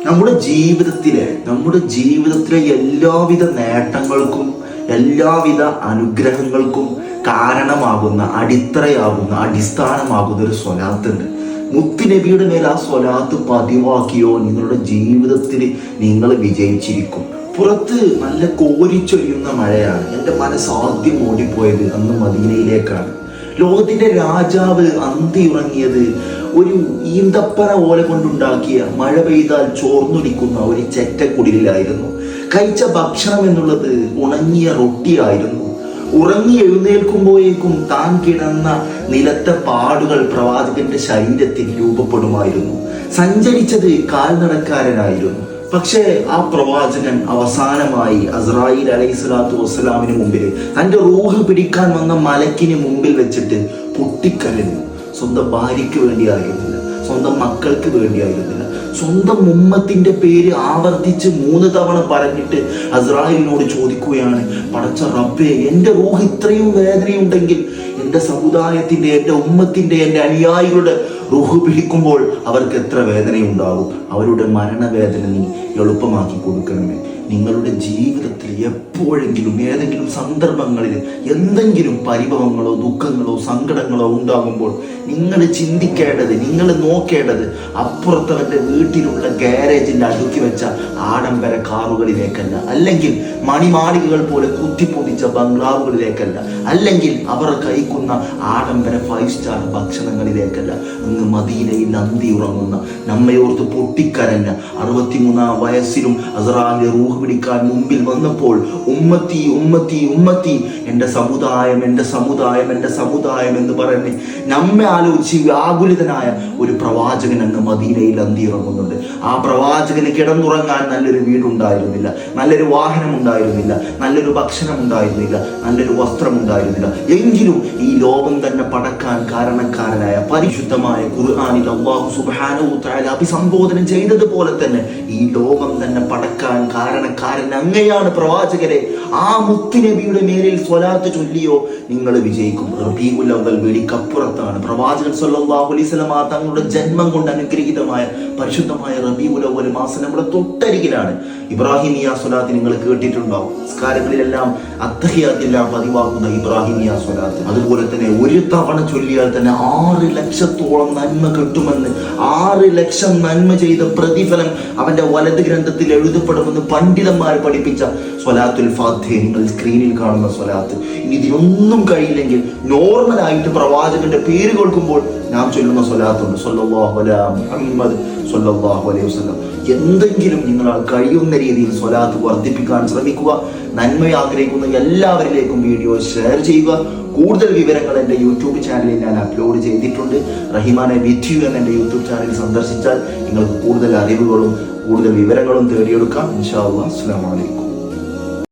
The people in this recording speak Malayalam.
നമ്മുടെ ജീവിതത്തിലെ എല്ലാവിധ നേട്ടങ്ങൾക്കും എല്ലാവിധ അനുഗ്രഹങ്ങൾക്കും കാരണമാകുന്ന, അടിത്തറയാകുന്ന, അടിസ്ഥാനമാകുന്ന ഒരു സ്വലാത്തുണ്ട്. മുത്തുനബിയുടെ മേൽ ആ സ്വലാത്ത് പതിവാക്കിയോ നിങ്ങളുടെ ജീവിതത്തിൽ നിങ്ങൾ വിജയിച്ചിരിക്കും. പുറത്ത് നല്ല കോരിച്ചൊരിയുന്ന മഴയാണ്. എൻ്റെ മനസ്സ് ആദ്യം ഓടിപ്പോയത് അന്ന് മദീനയിലേക്കാണ്. ലോകത്തിന്റെ രാജാവ് അന്തി ഉറങ്ങിയത് ഒരു ഈന്തപ്പന ഓല കൊണ്ടുണ്ടാക്കിയ മഴ പെയ്താൽ ചോർന്നൊലിക്കുന്ന ഒരു ചെറ്റക്കുടിലായിരുന്നു. കഴിച്ച ഭക്ഷണം എന്നുള്ളത് ഉണങ്ങിയ റൊട്ടിയായിരുന്നു. ഉറങ്ങി എഴുന്നേൽക്കുമ്പോഴേക്കും താൻ കിടന്ന നിലത്തെ പാടുകൾ പ്രവാചകന്റെ ശരീരത്തിൽ രൂപപ്പെടുമായിരുന്നു. സഞ്ചരിച്ചത് കാൽനടക്കാരനായിരുന്നു. പക്ഷേ ആ പ്രവാചകൻ അവസാനമായി അസ്രായീൽ അലൈഹിസ്സലാത്തു വസ്സലാമിന് മുമ്പിൽ തൻ്റെ റൂഹ് പിടിക്കാൻ വന്ന മലക്കിന് മുമ്പിൽ വെച്ചിട്ട് പൊട്ടിക്കരഞ്ഞു. സ്വന്തം ഭാര്യയ്ക്ക് വേണ്ടിയായിരുന്നില്ല, സ്വന്തം മക്കൾക്ക് വേണ്ടിയായിരുന്നില്ല, സ്വന്തം ഉമ്മത്തിന്റെ പേര് ആവർത്തിച്ച് 3 തവണ പറഞ്ഞിട്ട് അസ്രായീലിനോട് ചോദിക്കുകയാണ്, പടച്ച റബ്ബേ, എൻ്റെ റൂഹ് ഇത്രയും വേദനയുണ്ടെങ്കിൽ എൻ്റെ സമുദായത്തിന്റെ, എൻ്റെ ഉമ്മത്തിന്റെ, എൻ്റെ അനുയായികളുടെ റൂഹ് പിടിക്കുമ്പോൾ അവർക്ക് എത്ര വേദനയുണ്ടാകും. അവരുടെ മരണവേദന നീ എളുപ്പമാക്കി കൊടുക്കണമേ. നിങ്ങളുടെ ജീവിതത്തിൽ എപ്പോഴെങ്കിലും ഏതെങ്കിലും സന്ദർഭങ്ങളിൽ എന്തെങ്കിലും പരിഭവങ്ങളോ ദുഃഖങ്ങളോ സങ്കടങ്ങളോ ഉണ്ടാകുമ്പോൾ നിങ്ങൾ ചിന്തിക്കേണ്ടത്, നിങ്ങൾ നോക്കേണ്ടത് അപ്പുറത്തവരുടെ വീട്ടിലുള്ള ഗാരേജിൽ അടുക്കി വെച്ച ആഡംബര കാറുകളിലേക്കല്ല, അല്ലെങ്കിൽ മണിമാളികകൾ പോലെ കുത്തിപ്പൊതിച്ച ബംഗ്ലാവുകളിലേക്കല്ല, അല്ലെങ്കിൽ അവർ കഴിക്കുന്ന ആഡംബര 5 സ്റ്റാർ ഭക്ഷണങ്ങളിലേക്കല്ല. അങ്ങ് മദീനയിൽ അന്തി ഉറങ്ങുന്ന, നമ്മയോർത്ത് പൊട്ടിക്കരഞ്ഞ 63-ാം വയസ്സിലും അസ്രായിലിന്റെ റൂഹ് പിടിക്കാൻ മുമ്പിൽ വന്നപ്പോൾ ഉമ്മത്തി ഉമ്മത്തി ഉമ്മത്തി, എൻ്റെ സമുദായം, എൻ്റെ സമുദായം, എൻ്റെ സമുദായം എന്ന് പറഞ്ഞ് നമ്മെ ആലോചിച്ച് വ്യാകുലിതനായ ഒരു പ്രവാചകൻ അങ്ങ് മദീനയിൽ അന്തി ഇറങ്ങുന്നുണ്ട്. ആ പ്രവാചകന് കിടന്നുറങ്ങാൻ നല്ലൊരു വീടുണ്ടായിരുന്നില്ല, നല്ലൊരു വാഹനം ഉണ്ടായിരുന്നില്ല, നല്ലൊരു ഭക്ഷണം ഉണ്ടായിരുന്നില്ല, നല്ലൊരു വസ്ത്രം ഉണ്ടായിരുന്നില്ല. എങ്കിലും ഈ ലോകം തന്നെ പടക്കാൻ കാരണക്കാരനായ പരിശുദ്ധമായ ഖുർആനിൽ അല്ലാഹു സുബ്ഹാനഹു തആല അഭിസംബോധന ചെയ്തതുപോലെ തന്നെ ഈ ലോകം തന്നെ പടക്കാൻ കാരണക്കാരൻ അങ്ങയാണ് പ്രവാചകരെ. ആ മുത്തുനബിയുടെ മേലിൽ സ്വലാത്ത് ചൊല്ലിയോ നിങ്ങൾ വിജയിക്കും. റബീഉൽ അവ്വൽ വെടിക്കപ്പുറത്താണ്. പ്രവാചകൻ സല്ലല്ലാഹു അലൈഹി വസല്ലം തങ്ങളുടെ ജന്മം കൊണ്ട് അനുഗ്രഹീതമായ പരിശുദ്ധമായ റബീഉൽ അവ്വൽ മാസം നമ്മുടെ തൊട്ടരികിലാണ്. ഇബ്രാഹിമിയ സ്വലാത്ത് നിങ്ങൾ കേട്ടിട്ടുണ്ടാവും. നിസ്കാരങ്ങളിലെല്ലാം അത്തഹിയ്യാത്തെല്ലാം പതിവാക്കുന്ന ഇബ്രാഹിമിയ സ്വലാത്ത്. അതുപോലെ തന്നെ ഒരു തവണ ചൊല്ലിയാൽ തന്നെ 6 ലക്ഷത്തോളം നന്മ കിട്ടുമെന്ന്, 6 ലക്ഷം നന്മ ചെയ്ത പ്രതിഫലം അവന്റെ വലത് ഗ്രന്ഥത്തിൽ എഴുതപ്പെടുമെന്ന് പണ്ഡിതന്മാർ പഠിപ്പിച്ച സ്വലാത്തുൽ ഫാത്തിഹ, നിങ്ങൾ സ്ക്രീനിൽ കാണുന്ന സ്വലാത്ത്. ഇനി ഇതിനൊന്നും കഴിയില്ലെങ്കിൽ നോർമലായിട്ട് പ്രവാചകന്റെ പേര് കേൾക്കുമ്പോൾ നാം ചൊല്ലുന്ന സ്വലാത്തുണ്ട്, സ്വല്ലല്ലാഹു അലാ മുഹമ്മദ് സ്വല്ലല്ലാഹു അലൈഹി വസല്ലം. എന്തെങ്കിലും നിങ്ങളാൽ കഴിയുന്ന രീതിയിൽ സ്വലാത്ത് വർദ്ധിപ്പിക്കാൻ ശ്രമിക്കുക. നന്മ ആഗ്രഹിക്കുന്ന എല്ലാവരിലേക്കും വീഡിയോ ഷെയർ ചെയ്യുക. കൂടുതൽ വിവരങ്ങൾ എൻ്റെ യൂട്യൂബ് ചാനലിൽ ഞാൻ അപ്ലോഡ് ചെയ്തിട്ടുണ്ട്. റഹിമാനെ വിത്ത് യു എന്ന എൻ്റെ യൂട്യൂബ് ചാനൽ സന്ദർശിച്ചാൽ നിങ്ങൾക്ക് കൂടുതൽ അറിവുകളും കൂടുതൽ വിവരങ്ങളും തേടിയെടുക്കാം. ഇൻഷാ അല്ലാഹ്. അസ്സലാമു അലൈക്കും.